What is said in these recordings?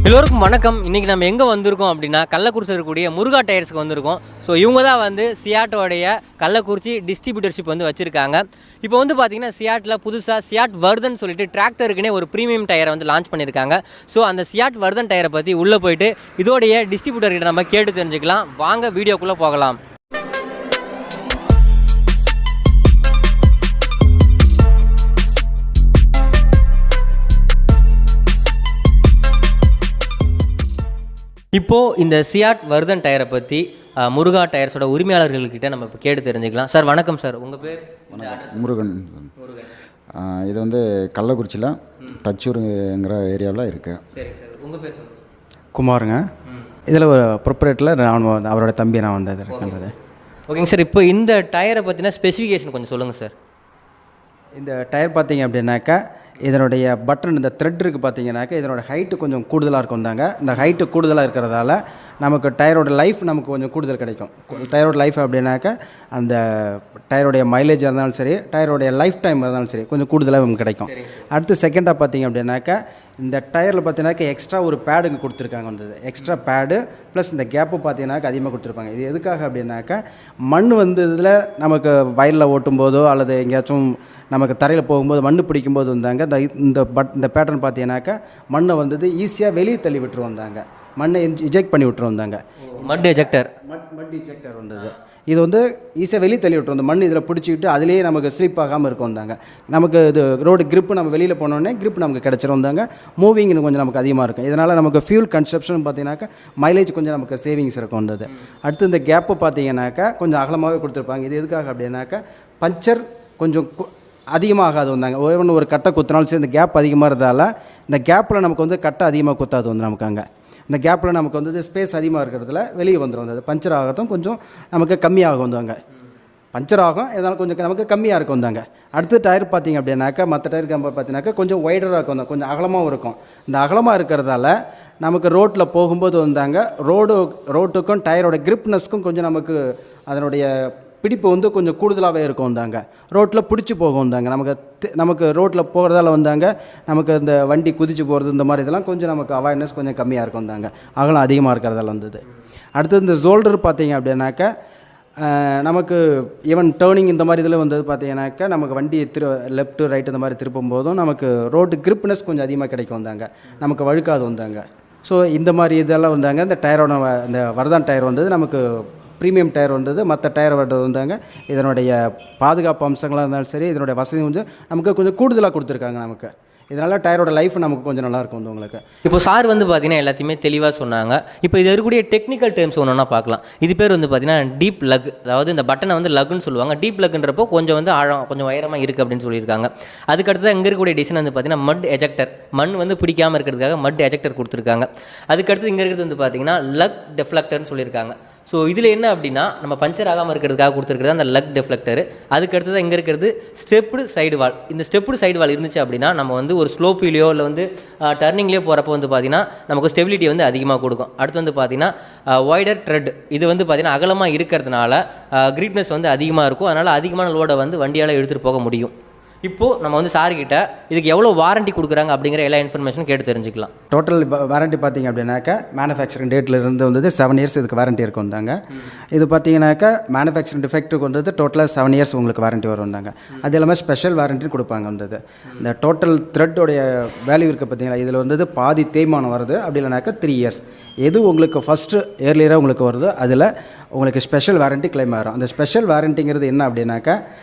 எல்லோருக்கும் வணக்கம். இன்றைக்கி நம்ம எங்கே வந்திருக்கோம் அப்படின்னா கள்ளக்குறிச்சி இருக்கக்கூடிய முருகா டயர்ஸ்க்கு வந்திருக்கோம். ஸோ இவங்க தான் வந்து சியாட்டோடைய கள்ளக்குறிச்சி டிஸ்ட்ரிபியூட்டர்ஷிப் வந்து வச்சுருக்காங்க. இப்போ வந்து பார்த்தீங்கன்னா சியாட்டில் புதுசாக சியாட் வர்தன் சொல்லிட்டு டிராக்டருக்குனே ஒரு ப்ரீமியம் டயரை வந்து லான்ச் பண்ணியிருக்காங்க. ஸோ அந்த சியாட் வர்தன் டயரை பற்றி உள்ளே போயிட்டு இதோடைய டிஸ்ட்ரிபியூட்டர்கிட்ட நம்ம கேட்டு தெரிஞ்சுக்கலாம். வாங்க வீடியோக்குள்ளே போகலாம். இப்போது இந்த சியாட் வர்தன் டயரை பற்றி முருகா டயர்ஸோட உரிமையாளர்கள்கிட்ட நம்ம இப்போ கேட்டு தெரிஞ்சுக்கலாம். சார் வணக்கம் சார், உங்கள் பேர்? முருகன். இது வந்து கள்ளக்குறிச்சியில் தச்சூருங்கிற ஏரியாவில் இருக்குது. சரி சார், உங்கள் பேர் சொல்லுங்கள். குமாருங்க. இதில் ஒரு ப்ரொப்ரேட்டில் நான் அவரோட தம்பி நான் வந்தது இருக்கின்றது. ஓகேங்க சார், இப்போ இந்த டயரை பற்றின ஸ்பெசிஃபிகேஷன் கொஞ்சம் சொல்லுங்கள் சார். இந்த டயர் பார்த்தீங்க அப்படின்னாக்கா இதனுடைய பட்டன் இந்த த்ரெட் இருக்குது பார்த்தீங்கன்னாக்கா இதனோட ஹைட்டு கொஞ்சம் கூடுதலாக இருக்கும் தாங்க. இந்த ஹைட்டு கூடுதலாக இருக்கிறதால நமக்கு டயரோட லைஃப் நமக்கு கொஞ்சம் கூடுதல் கிடைக்கும். டயரோட லைஃப் அப்படின்னாக்கா அந்த டயரோடைய மைலேஜ் இருந்தாலும் சரி, டயரோடைய லைஃப் டைம் இருந்தாலும் சரி கொஞ்சம் கூடுதலாக நமக்கு கிடைக்கும். அடுத்து செகண்டாக பார்த்தீங்க அப்படின்னாக்கா இந்த டயரில் பார்த்தீங்கன்னாக்கா எக்ஸ்ட்ரா ஒரு பேடுங்க கொடுத்துருக்காங்க. வந்தது எக்ஸ்ட்ரா பேடு ப்ளஸ் இந்த கேப்பு பார்த்தீங்கன்னாக்கா அதிகமாக கொடுத்துருப்பாங்க. இது எதுக்காக அப்படின்னாக்கா மண் வந்து இதில் நமக்கு வயலில் ஓட்டும் போதோ அல்லது எங்கேயாச்சும் நமக்கு தரையில் போகும்போது மண் பிடிக்கும்போது வந்தாங்க இந்த பேட்டர்ன் பார்த்தீங்கன்னாக்கா மண்ணை வந்தது ஈஸியாக வெளியே தள்ளி விட்டுரு வந்தாங்க. மண்ணை இஜெக்ட் பண்ணி விட்டுரு வந்தாங்க. மட் எஜெக்டர் வந்தது. இது வந்து ஈஸியாக வெளியே தள்ளி விட்டுரும். அந்த மண் இதில் பிடிச்சிக்கிட்டு அதிலேயே நமக்கு ஸ்லிப் ஆகாமல் இருக்கும் வந்தாங்க. நமக்கு இது ரோடு கிரிப்பு நம்ம வெளியில் போனோடனே கிரிப் நமக்கு கிடச்சிரும் வந்தாங்க. மூவிங் கொஞ்சம் நமக்கு அதிகமாக இருக்கும். இதனால் நமக்கு ஃபியூல் கன்சப்ஷன் பார்த்தீங்கன்னாக்கா மைலேஜ் கொஞ்சம் நமக்கு சேவிங்ஸ் இருக்கும் வந்தது. அடுத்து இந்த கேப்பு பார்த்தீங்கன்னாக்கா கொஞ்சம் அகலமாகவே கொடுத்துருப்பாங்க. இது எதுக்காக அப்படின்னாக்கா பஞ்சர் கொஞ்சம் அதிகமாகாது வந்தாங்க. ஒரு கட்டை குத்தினாலும் சரி இந்த கேப் அதிகமாக இருந்தால இந்த கேப்பில் நமக்கு வந்து கட்டை அதிகமாக குத்தாது வந்து நமக்கு அங்கே இந்த கேப்பில் நமக்கு வந்து ஸ்பேஸ் அதிகமாக இருக்கிறதுல வெளியே வந்துடும். வந்தது பஞ்சர் ஆகட்டும் கொஞ்சம் நமக்கு கம்மியாகும் வந்தாங்க. பஞ்சர் ஆகும் இதனால் கொஞ்சம் நமக்கு கம்மியாக இருக்கும் வந்தாங்க. அடுத்து டயர் பார்த்தீங்க அப்படின்னாக்கா மற்ற டயர் கம்பேர் பார்த்தீங்கன்னாக்கா கொஞ்சம் ஒய்டராக இருக்கும், கொஞ்சம் அகலமாகவும் இருக்கும். இந்த அகலமாக இருக்கிறதால நமக்கு ரோட்டில் போகும்போது வந்தாங்க ரோட்டுக்கும் டயரோட கிரிப்னஸ்க்கும் கொஞ்சம் நமக்கு அதனுடைய பிடிப்பு வந்து கொஞ்சம் கூடுதலாகவே இருக்கும் வந்தாங்க. ரோட்டில் பிடிச்சி போகும் வந்தாங்க. நமக்கு ரோட்டில் போகிறதால வந்தாங்க நமக்கு இந்த வண்டி குதிச்சு போகிறது இந்த மாதிரி இதெல்லாம் கொஞ்சம் நமக்கு அவேர்னஸ் கொஞ்சம் கம்மியாக இருக்கும் வந்தாங்க. அகலம் அதிகமாக இருக்கிறதால வந்தது. அடுத்து இந்த ஷோல்டர் பார்த்தீங்க அப்படின்னாக்கா நமக்கு ஈவன் டேர்னிங் இந்த மாதிரி இதில் வந்தது பார்த்தீங்கன்னாக்கா நமக்கு வண்டி லெஃப்ட்டு ரைட்டு இந்த மாதிரி திருப்பும் போதும் நமக்கு ரோடு கிரிப்னஸ் கொஞ்சம் அதிகமாக கிடைக்கும் வந்தாங்க. நமக்கு வழுக்காது வந்தாங்க. ஸோ இந்த மாதிரி இதெல்லாம் வந்தாங்க. இந்த டயரோட இந்த வர்தான் டயர் வந்தது நமக்கு ப்ரீமியம் டயர் வந்தது. மற்ற டயர் வந்தாங்க. இதனுடைய பாதுகாப்பு அம்சங்களாக இருந்தாலும் சரி இதனுடைய வசதி கொஞ்சம் நமக்கு கொஞ்சம் கூடுதலாக கொடுத்துருக்காங்க நமக்கு. இதனால் டயரோட லைஃப் நமக்கு கொஞ்சம் நல்லாயிருக்கும் வந்து உங்களுக்கு. இப்போ சார் வந்து பார்த்தீங்கன்னா எல்லாத்தையுமே தெளிவாக சொன்னாங்க. இப்போ இது இருக்கக்கூடிய டெக்னிக்கல் டேர்ம்ஸ் ஒன்றுனா பார்க்கலாம். இது பேர் வந்து பார்த்தீங்கன்னா டீப் லக், அதாவது இந்த பட்டனை வந்து லக்குன்னு சொல்லுவாங்க. டீப் லக்குன்றப்போ கொஞ்சம் வந்து ஆழம் கொஞ்சம் உயரமாக இருக்குது அப்படின்னு சொல்லியிருக்காங்க. அதுக்கடுத்து இங்கே இருக்கக்கூடிய டிசைன் வந்து பார்த்தீங்கன்னா மட் எஜெக்டர், மண் வந்து பிடிக்காமல் இருக்கிறதுக்காக மட் எஜெக்டர் கொடுத்துருக்காங்க. அதுக்கடுத்து இங்கே இருக்கிறது வந்து பார்த்தீங்கன்னா லக் டெஃப்ளெக்டர்னு சொல்லியிருக்காங்க. ஸோ இதில் என்ன அப்படின்னா நம்ம பஞ்சர் ஆகாமல் இருக்கிறதுக்காக கொடுத்துருக்கிறது அந்த லக் டெஃப்ளெக்டர். அதுக்கடுத்து தான் இங்கே இருக்கிறது ஸ்டெப்டு சைடு வால். இந்த ஸ்டெப்டு சைடு வால் இருந்துச்சு அப்படின்னா நம்ம வந்து ஒரு ஸ்லோப்பிலையோ இல்லை வந்து டர்னிங்லேயோ போகிறப்போ வந்து பார்த்திங்கன்னா நமக்கு ஸ்டெபிலிட்டி வந்து அதிகமாக கொடுக்கும். அடுத்து வந்து பார்த்திங்கன்னா ஒய்டர் த்ரெட், இது வந்து பார்த்திங்கன்னா அகலமாக இருக்கிறதுனால கிரிப்னஸ் வந்து அதிகமாக இருக்கும். அதனால் அதிகமான லோடை வந்து வண்டியால் எடுத்துகிட்டு போக முடியும். இப்போது நம்ம வந்து சார்கிட்ட இதுக்கு எவ்வளோ வாரண்டி கொடுக்குறாங்க அப்படிங்கிற எல்லா இன்ஃபர்மேஷனும் கேட்டு தெரிஞ்சுக்கலாம். டோட்டல் வாரண்டி பார்த்தீங்க அப்படின்னாக்கா மேனுஃபேக்சரிங் டேட்டில் இருந்து வந்தது 7 இயர்ஸ் இதுக்கு வாரண்டி இருக்கும் வந்தாங்க. இது பார்த்தீங்கன்னாக்கா மேனுஃபேக்சரிங் டிஃபெக்ட்டுக்கு வந்தது டோட்டலாக 7 இயர்ஸ் உங்களுக்கு வாரண்டி வரும் வந்தாங்க. அது இல்லாமல் ஸ்பெஷல் வாரண்டி கொடுப்பாங்க வந்தது. இந்த டோட்டல் த்ரெட்டோடைய வேல்யூ இருக்குது பார்த்தீங்களா, இதில் வந்தது பாதி தேய்மானம் வருது. அப்படி இல்லைனாக்கா 3 இயர்ஸ் எது உங்களுக்கு ஃபஸ்ட்டு இயர்லியராக உங்களுக்கு வருதோ அதில் உங்களுக்கு ஸ்பெஷல் வாரண்டி கிளைம் ஆகிரும். அந்த ஸ்பெஷல் வாரண்டிங்கிறது என்ன அப்படின்னாக்கா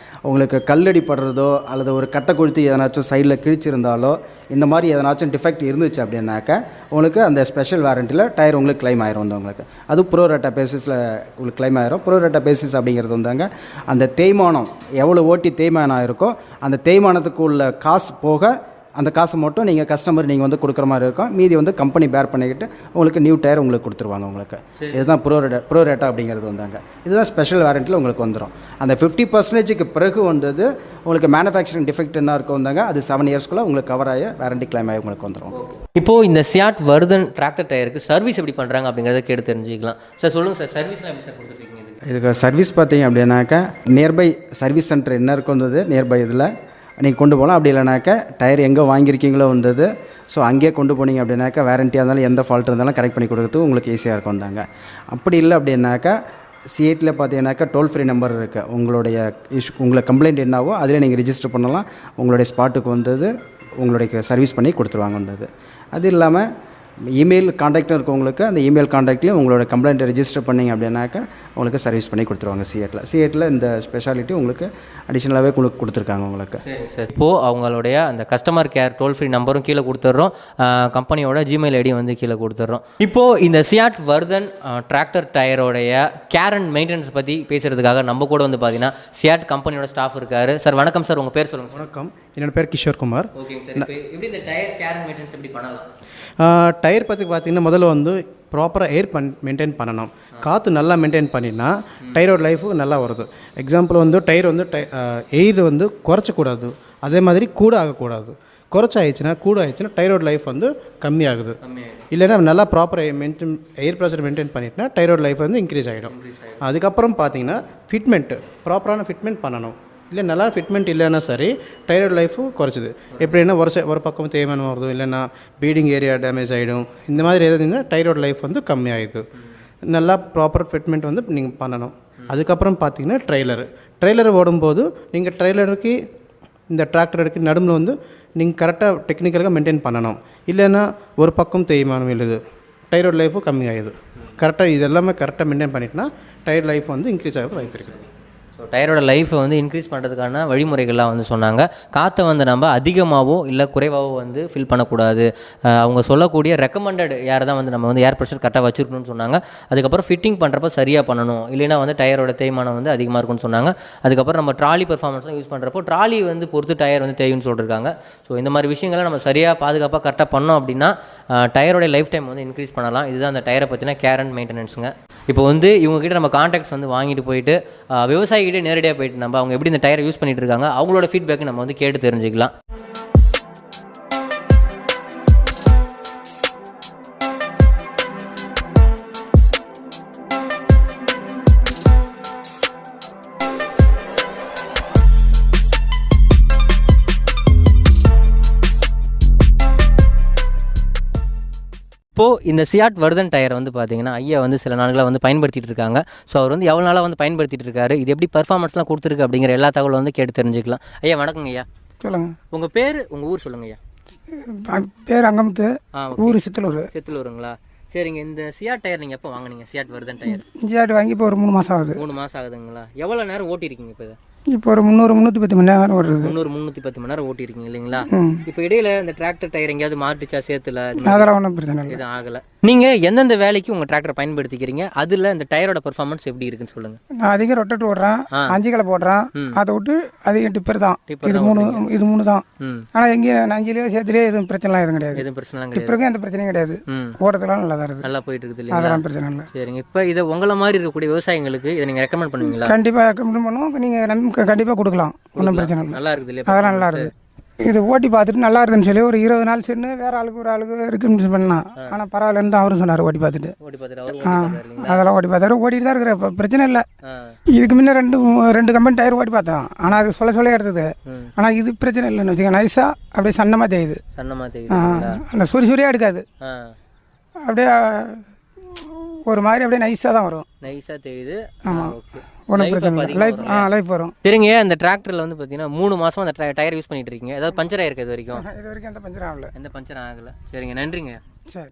உங்களுக்கு கல்லடி படுறதோ அல்லது ஒரு கட்டை கொளுத்தி எதனாச்சும் சைடில் கிழிச்சிருந்தாலோ இந்த மாதிரி எதனாச்சும் டிஃபெக்ட் இருந்துச்சு அப்படின்னாக்கா உங்களுக்கு அந்த ஸ்பெஷல் வாரண்டியில் டயர் உங்களுக்கு கிளைம் ஆயிரும் வந்து உங்களுக்கு. அது ப்ரோரேட்டா பேசிஸில் உங்களுக்கு கிளைம் ஆயிரும். ப்ரோரேட்டா பேசிஸ் அப்படிங்கிறது வந்தாங்க அந்த தேய்மானம் எவ்வளோ ஓட்டி தேய்மானம் இருக்கோ அந்த தேய்மானத்துக்கு உள்ள காசு போக அந்த காசு மட்டும் நீங்கள் கஸ்டமர் நீங்கள் வந்து கொடுக்குற மாதிரி இருக்கும். மீதி வந்து கம்பெனி பேர் பண்ணிக்கிட்டு உங்களுக்கு நியூ டயர் உங்களுக்கு கொடுத்துருவாங்க உங்களுக்கு. இதுதான் ப்ரோரேட்டா அப்படிங்கிறது வந்தாங்க. இதுதான் ஸ்பெஷல் வாரண்டியில் உங்களுக்கு வந்துடும். அந்த 50% பிறகு வந்தது உங்களுக்கு மேனுஃபேக்சரிங் டிஃபெக்ட் என்ன இருக்கும் வந்தாங்க அது 7 இயர்ஸ்க்குள்ளே உங்களுக்கு கவர் ஆகி வாரண்டி கிளைம் ஆகி உங்களுக்கு வந்துடும். இப்போது இந்த சியாட் வர்தன் டிராக்டர் டயருக்கு சர்வீஸ் எப்படி பண்ணுறாங்க அப்படிங்கிறத கேட்டு தெரிஞ்சுக்கலாம். சார் சொல்லுங்கள் சார், சர்வீஸ்லாம் எப்படி சார் கொடுத்துருக்கீங்க? இதுக்கு சர்வீஸ் பார்த்தீங்க அப்படின்னாக்கா நியர்பை சர்வீஸ் சென்டர் என்ன இருக்கும் வந்தது நியர்பை இதில் நீங்கள் கொண்டு போகலாம். அப்படி இல்லைனாக்கா டயர் எங்கே வாங்கியிருக்கீங்களோ வந்தது ஸோ அங்கேயே கொண்டு போனீங்க அப்படின்னாக்கா வாரண்டியாக இருந்தாலும் எந்த ஃபால்ட் இருந்தாலும் கரெக்ட் பண்ணி கொடுக்குறதுக்கு உங்களுக்கு ஈஸியாக இருக்கும் தாங்க. அப்படி இல்லை அப்படின்னாக்கா சிஏட்டில் பார்த்தீங்கன்னாக்கா டோல் ஃப்ரீ நம்பர் இருக்குது. உங்களுடைய உங்களுக்கு கம்ப்ளைண்ட் என்னவோ அதிலே நீங்கள் ரிஜிஸ்டர் பண்ணலாம். உங்களுடைய ஸ்பாட்டுக்கு வந்தது உங்களுடைய சர்வீஸ் பண்ணி கொடுத்துருவாங்க வந்தது. அது இல்லாமல் இமெயில் காண்டாக்டும் இருக்கும் உங்களுக்கு. அந்த இமெயில் காண்டாக்ட்லேயும் உங்களோட கம்ப்ளைண்ட்டை ரிஜிஸ்டர் பண்ணிங்க அப்படின்னாக்கா உங்களுக்கு சர்வீஸ் பண்ணி கொடுத்துருவாங்க. சிஏட்டில் இந்த ஸ்பெஷாலிட்டி உங்களுக்கு அடிஷ்னலாகவே உங்களுக்கு கொடுத்துருக்காங்க உங்களுக்கு. சரி, இப்போது அவங்களுடைய அந்த கஸ்டமர் கேர் டோல் ஃப்ரீ நம்பரும் கீழே கொடுத்துட்றோம், கம்பெனியோட ஜிமெயில் ஐடி வந்து கீழே கொடுத்துட்றோம். இப்போது இந்த சியாட் வர்தன் டிராக்டர் டயரோடைய கேர் அண்ட் மெயின்டெனன்ஸ் பற்றி பேசுகிறதுக்காக நம்ம கூட வந்து பார்த்தீங்கன்னா சியாட் கம்பெனியோட ஸ்டாஃப் இருக்கார். சார் வணக்கம் சார், உங்கள் பேர் சொல்லுங்கள். வணக்கம், என்னோட பேர் கிஷோர் குமார். ஓகேங்க சார். இப்போ எப்படி இந்த டயர் கேர் அண்ட் மெயின்டெனன்ஸ் எப்படி பண்ணலாம்? டயர் பற்றி பார்த்தீங்கன்னா முதல்ல வந்து ப்ராப்பராக ஏர் மெயின்டைன் பண்ணணும். காற்று நல்லா மெயின்டைன் பண்ணினா டயரோட லைஃபு நல்லா வருது. எக்ஸாம்பிள் வந்து டயர் வந்து எயிர் வந்து குறைச்சக்கூடாது, அதே மாதிரி கூட ஆகக்கூடாது. குறைச்சாயிடுச்சுன்னா கூட ஆயிடுச்சுன்னா டயரோட லைஃப் வந்து கம்மியாகுது. இல்லைன்னா நல்லா ப்ராப்பராக ஏர் ப்ரெஷர் மெயின்டைன் பண்ணிட்டுனா டயரோட லைஃப் வந்து இன்க்ரீஸ் ஆகிடும். அதுக்கப்புறம் பார்த்தீங்கன்னா ப்ராப்பரான ஃபிட்மெண்ட் பண்ணணும். இல்லை நல்லா ஃபிட்மெண்ட் இல்லைன்னா சரி டயரோட லைஃபும் குறைச்சிது. எப்படின்னா ஒரு பக்கம் தேய்மானம் வருது, இல்லைன்னா பீடிங் ஏரியா டேமேஜ் ஆகிடும். இந்த மாதிரி எதுனா டயரோட லைஃப் வந்து கம்மியாகிடுது. நல்லா ப்ராப்பர் ஃபிட்மெண்ட் வந்து நீங்கள் பண்ணணும். அதுக்கப்புறம் பார்த்தீங்கன்னா ட்ரெய்லர் ஓடும்போது நீங்கள் ட்ரெய்லருக்கு இந்த டிராக்டருக்கு நடுவில் வந்து நீங்கள் கரெக்டாக டெக்னிக்கலாக மெயின்டைன் பண்ணணும். இல்லைன்னா ஒரு பக்கம் தேய்மானம் இல்லது, டயரோட லைஃபும் கம்மியாகிடுது. கரெக்டாக இது எல்லாமே கரெக்டாக மெயின்டைன் பண்ணிட்டுனா டயர் லைஃப் வந்து இன்க்ரீஸ் ஆகிறது வாய்ப்பு இருக்குது. ஸோ டயரோட லைஃப்பை வந்து இன்க்ரீஸ் பண்ணுறதுக்கான வழிமுறைகள்லாம் வந்து சொன்னாங்க. காற்றை வந்து நம்ம அதிகமாகவோ இல்லை குறைவாகவோ வந்து ஃபில் பண்ணக்கூடாது. அவங்க சொல்லக்கூடிய ரெக்கமெண்டட் ஏர் தான் வந்து நம்ம வந்து ஏர் ப்ரெஷர் கரெக்டாக வச்சுருக்கணும்னு சொன்னாங்க. அதுக்கப்புறம் ஃபிட்டிங் பண்ணுறப்ப சரியாக பண்ணணும், இல்லைனா வந்து டயரோட தேய்மானம் வந்து அதிகமாக இருக்கும்னு சொன்னாங்க. அதுக்கப்புறம் நம்ம ட்ராலி பெர்ஃபார்மன்ஸ்லாம் யூஸ் பண்ணுறப்போ ட்ராலி வந்து பொறுத்து டயர் வந்து தேயும்னு சொல்லியிருக்காங்க. ஸோ இந்த மாதிரி விஷயங்களை நம்ம சரியாக பாதுகாப்பாக கரெக்டாக பண்ணோம் அப்படின்னா டயரோட லைஃப் டைம் வந்து இன்க்ரீஸ் பண்ணலாம். இதுதான் அந்த டயரை பற்றின கேர் அண்ட் மெயின்டெனன்ஸுங்க. இப்போ வந்து இவங்ககிட்ட நம்ம கான்டாக்ட்ஸ் வந்து வாங்கிட்டு போயிட்டு விவசாயிகிட்டே நேரடியாக போயிட்டு நம்ம அவங்க எப்படி இந்த டயரை யூஸ் பண்ணிட்டு இருக்காங்க அவங்களோட ஃபீட்பேக் நம்ம வந்து கேட்டு தெரிஞ்சுக்கலாம். இப்போது இந்த சியாட் வர்தன் டயர் வந்து பார்த்தீங்கன்னா ஐயா வந்து சில நாட்களாக வந்து பயன்படுத்திட்டு இருக்காங்க. ஸோ அவர் வந்து எவ்வளோ நாளாக வந்து பயன்படுத்திட்டு இருக்காரு, இது எப்படி பர்ஃபார்மன்ஸ்லாம் கொடுத்துருக்கு அப்படிங்கிற எல்லா தகவலும் வந்து கேட்டு தெரிஞ்சுக்கலாம். ஐயா வணக்கங்க ஐயா. சொல்லுங்கள். உங்கள் பேர், உங்கள் ஊர் சொல்லுங்கள் ஐயா. பேர் அங்கமுத்து, ஊர் சித்தலூருங்களா? சரிங்க. இந்த சியாட் டயர் நீங்கள் எப்போ வாங்கினீங்க? சியாட் வர்தன் டயர் சியாட் வாங்கி இப்போ ஒரு 3 மாதம் ஆகுது. 3 மாதம் ஆகுதுங்களா? எவ்வளோ நேரம் ஓட்டிருக்கீங்க இப்போ? இப்போ ஒரு 300-310 மணி நேரம் ஓடுறது. 300-310 மணி நேரம் ஓட்டிருக்கீங்க இல்லைங்களா? இப்போ இடையில இந்த டிராக்டர் டயர் எங்கேயாவது மாட்டுச்சா சேத்துல? அதெல்லாம் ஒன்றும் பிரச்சனை இல்லை, எதுவும் ஆகலை. நீங்கள் எந்தெந்த வேலைக்கு உங்கள் டிராக்டர் பயன்படுத்திக்கிறீங்க, அதில் இந்த டயரோட பெர்ஃபார்மன்ஸ் எப்படி இருக்குன்னு சொல்லுங்கள். நான் அதிகம் ரொட்டேட் ஓடுறேன், 5 கிலோ போடுறேன். அதை விட்டு அதிகம் டிப்பர் தான். இது மூணு தான். ஆனால் எங்கேயும் 5 கிலோ சேர்த்துலேயே எதுவும் பிரச்சனைலாம் எதுவும் கிடையாது. எதுவும் பிரச்சனை டிப்பருக்கும் எந்த பிரச்சனையும் கிடையாது. ஓடுறதுலாம் நல்லா தான் இருக்குது, நல்லா போயிட்டு இருக்குது. அதெல்லாம் பிரச்சனை இல்லை. சரிங்க. இப்போ இதை உங்களை மாதிரி இருக்கக்கூடிய விவசாயிகளுக்கு இதை நீங்கள் ரெக்கமெண்ட் பண்ணுவீங்களா? கண்டிப்பாக ரெக்கமெண்ட் பண்ணுவோம். நீங்கள் கண்டிப்பாக கொடுக்கலாம், ஒன்றும் பிரச்சனை இல்லை. நல்லா இருக்குது இல்லையா? அதெல்லாம் நல்லா இருக்குது. இது ஓட்டி பார்த்துட்டு நல்லா இருக்குதுன்னு சொல்லி ஒரு 20 நாள் சென்று வேற ஒரு ஆளுக்கு இருக்குன்னு பண்ணலாம். ஆனால் பரவாயில்லன்னு தான் அவரும் சொன்னார் ஓட்டி பார்த்துட்டு. அதெல்லாம் ஓட்டி பார்த்தாரு, ஓட்டிட்டு தான் இருக்கிற பிரச்சனை இல்லை. இதுக்கு முன்ன ரெண்டு கம்பெனி டயர் ஓட்டி பார்த்தோம், ஆனால் அது சொல்ல எடுத்தது. ஆனால் இது பிரச்சனை இல்லைன்னு வச்சுக்கோங்க, நைஸாக அப்படியே சன்னமாக தேயுது. அந்த சுரியாக எடுக்காது, அப்படியே ஒரு மாதிரி அப்படியே நைஸாக தான் வரும். நைஸாக தெரியுது. ஆமாம், ஒன்றும் பிரச்சனை இல்லை, லைஃப் வரும். சரிங்க. அந்த டிராக்டரில் வந்து பார்த்தீங்கன்னா 3 மாதம் அந்த டயர் யூஸ் பண்ணிட்டு இருக்கீங்க. ஏதாவது பஞ்சர் ஆயிருக்கு இது வரைக்கும்? எந்த பஞ்சர் ஆகல. எந்த பஞ்சர் ஆகலை. சரிங்க, நன்றிங்க. சரி.